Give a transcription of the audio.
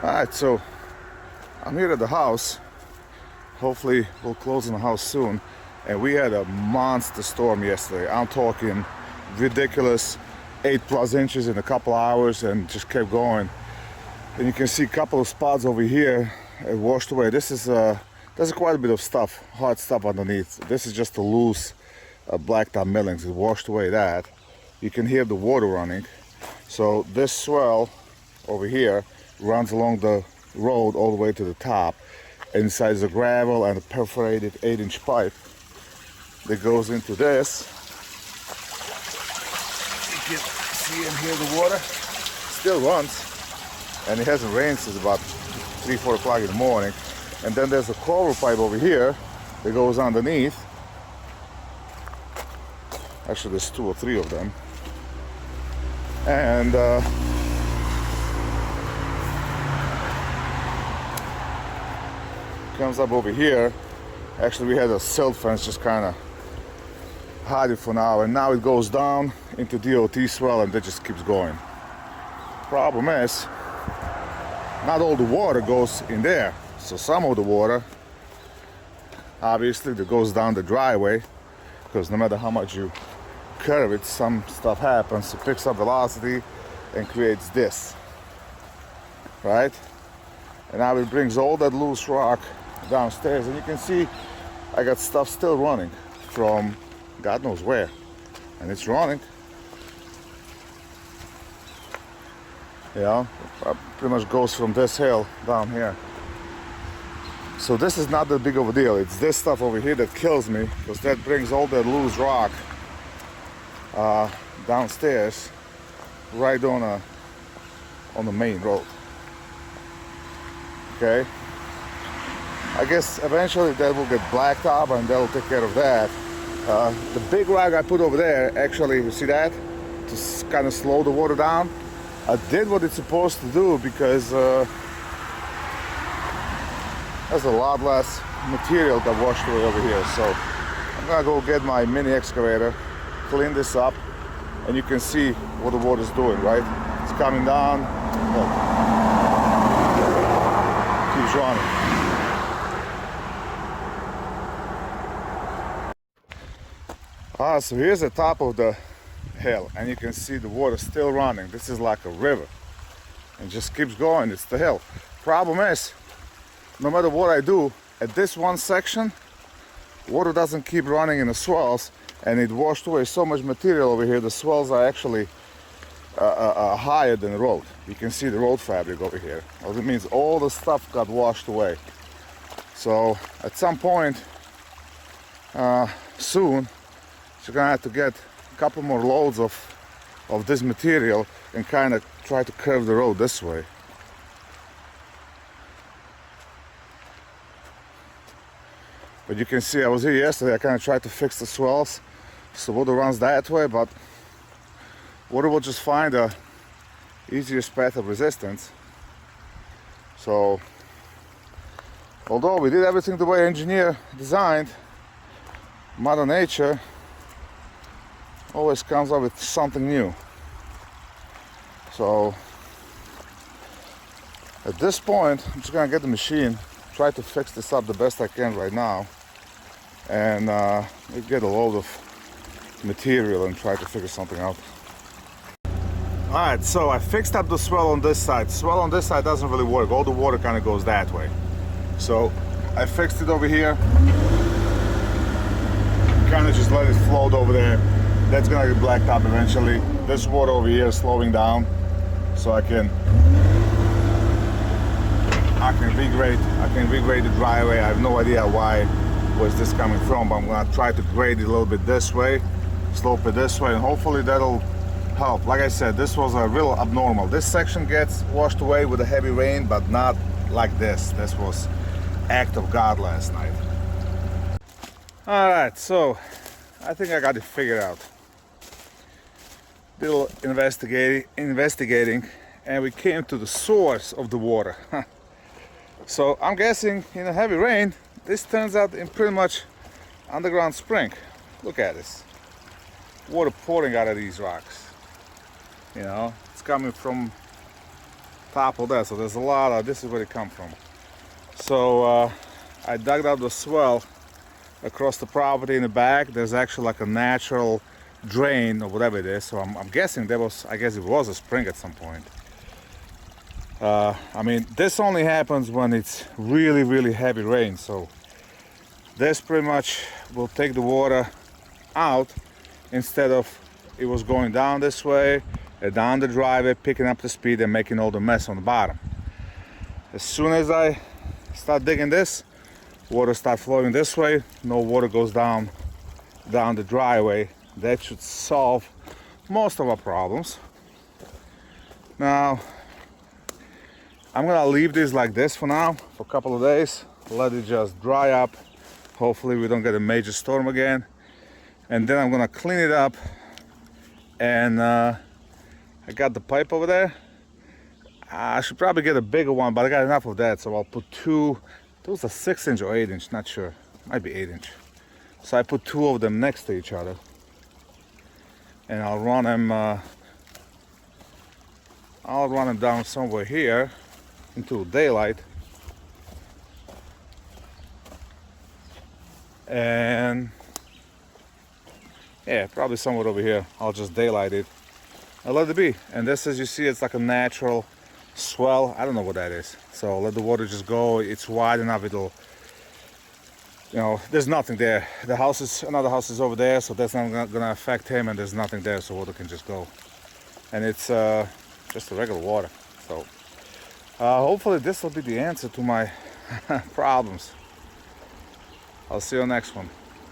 Alright, so I'm here at the house. Hopefully we'll close on the house soon. And we had a monster storm yesterday. I'm talking ridiculous, 8+ inches in a couple hours, and just kept going. And you can see a couple of spots over here it washed away. This is there's quite a bit of stuff, hard stuff underneath. This is just a loose blacktop millings. It washed away that. You can hear the water running. So this swell over here runs along the road all the way to the top. Inside is a gravel and a perforated 8-inch pipe that goes into this. You can see and hear the water. Still runs, and it hasn't rained since about 3-4 o'clock in the morning. And then there's a cover pipe over here that goes underneath. Actually, there's 2 or 3 of them. And comes up over here. Actually, we had a silt fence just kind of hide it for now, and now it goes down into DOT swell, and that just keeps going. Problem is, not all the water goes in there. So some of the water, obviously, that goes down the driveway, because no matter how much you curve it, some stuff happens. It picks up velocity and creates this, right? And now it brings all that loose rock downstairs, and you can see I got stuff still running from God knows where, and it's running. Yeah, it pretty much goes from this hill down here. So this is not that big of a deal. It's this stuff over here that kills me, because that brings all that loose rock downstairs, right on the main road. Okay. I guess eventually that will get blacked up, and that will take care of that. The big rock I put over there, actually, you see that? To kind of slow the water down. I did what it's supposed to do, because there's a lot less material that washed away over here. So I'm gonna go get my mini excavator, clean this up, and you can see what the water's doing, right? It's coming down, look, keeps running. So here's the top of the hill, and you can see the water still running. This is like a river, and just keeps going. It's the hill. Problem is, no matter what I do, at this one section, water doesn't keep running in the swells, and it washed away so much material over here. The swells are actually higher than the road. You can see the road fabric over here. Well, it means all the stuff got washed away. So at some point soon, you're gonna have to get a couple more loads of this material and kind of try to curve the road this way. But you can see I was here yesterday. I kind of tried to fix the swells so water runs that way, but water will just find a easiest path of resistance. So although we did everything the way engineer designed, Mother Nature always comes up with something new. So at this point, I'm just gonna get the machine, try to fix this up the best I can right now, and get a load of material and try to figure something out. Alright, so I fixed up the swell on this side. Swell on this side doesn't really work. All the water kind of goes that way. So I fixed it over here. Kind of just let it float over there. That's gonna get blacked up eventually. This water over here is slowing down, so I can regrade the driveway. I have no idea where's this coming from, but I'm gonna try to grade it a little bit this way, slope it this way, and hopefully that'll help. Like I said, this was a real abnormal. This section gets washed away with a heavy rain, but not like this. This was act of God last night. All right, so I think I got it figured out. Little investigating, and we came to the source of the water. So I'm guessing in a heavy rain, this turns out in pretty much underground spring. Look at this. Water pouring out of these rocks. You know, it's coming from top of that. So there's a lot of, this is where it come from. So I dug out the swell across the property in the back. There's actually like a natural drain or whatever it is. So I'm guessing there was, I guess it was a spring at some point. I mean, this only happens when it's really, really heavy rain. So this pretty much will take the water out instead of it was going down this way, down the driveway, picking up the speed and making all the mess on the bottom. As soon as I start digging this, water start flowing this way, no water goes down the driveway. That should solve most of our problems. Now I'm gonna leave this like this for now, for a couple of days, let it just dry up. Hopefully we don't get a major storm again, and then I'm gonna clean it up. And I got the pipe over there. I should probably get a bigger one, but I got enough of that, so I'll put two. Those are 6-inch or 8-inch, not sure, might be 8-inch. So I put two of them next to each other, and I'll run them down somewhere here into daylight, and yeah, probably somewhere over here. I'll just daylight it and let it be. And this, as you see, it's like a natural swell. I don't know what that is, so let the water just go. It's wide enough, it'll, you know, there's nothing there. The house is, another house is over there, so that's not gonna affect him, and there's nothing there, so water can just go. And it's just a regular water. So hopefully this will be the answer to my problems. I'll see you on the next one.